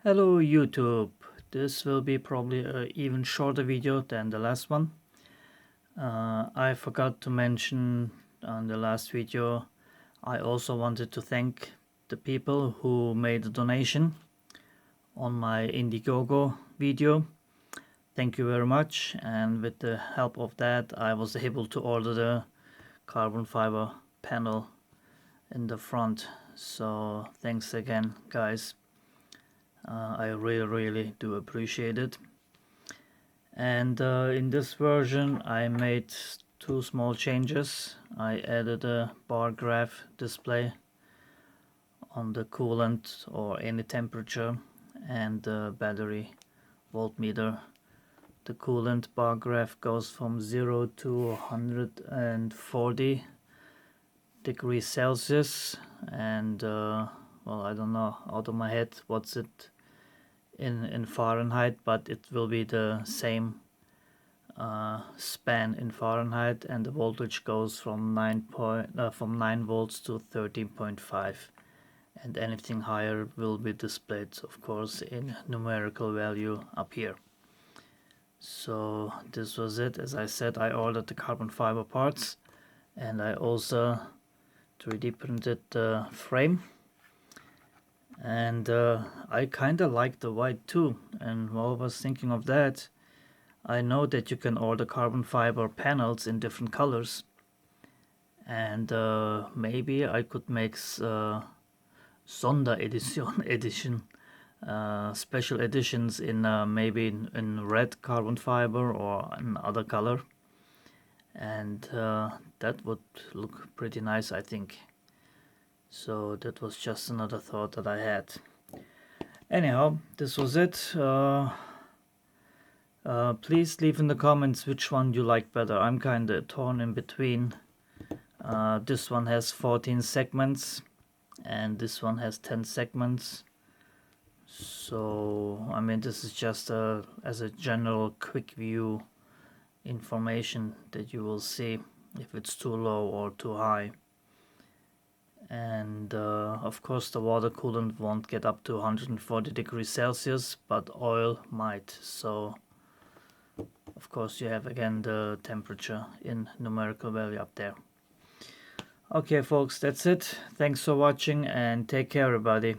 Hello YouTube, this will be probably an even shorter video than the last one. I forgot to mention on the last video, I also wanted to thank the people who made a donation on my Indiegogo video. Thank you very much, and with the help of that I was able to order the carbon fiber panel in the front, so thanks again guys. I really do appreciate it. And in this version I made two small changes. I added a bar graph display on the coolant or any temperature and the battery voltmeter. The coolant bar graph goes from 0 to 140 degrees Celsius, and well, I don't know out of my head what's it in Fahrenheit, but it will be the same span in Fahrenheit, and the voltage goes from 9 volts to 13.5, and anything higher will be displayed, of course, in numerical value up here. So this was it. As I said, I ordered the carbon fiber parts, and I also 3D printed the frame. And I kinda like the white too, and while I was thinking of that, I know that you can order carbon fiber panels in different colors, and maybe I could make Sonderedition special editions in maybe in red carbon fiber or another color, and that would look pretty nice, I think. So that was just another thought that I had. Anyhow, this was it. Please leave in the comments which one you like better. I'm kinda torn in between. This one has 14 segments and this one has 10 segments. So, I mean, this is just as a general quick view information that you will see if it's too low or too high. And of course the water coolant won't get up to 140 degrees Celsius, but oil might. So of course you have again the temperature in numerical value up there. Okay folks, that's it. Thanks for watching and take care everybody.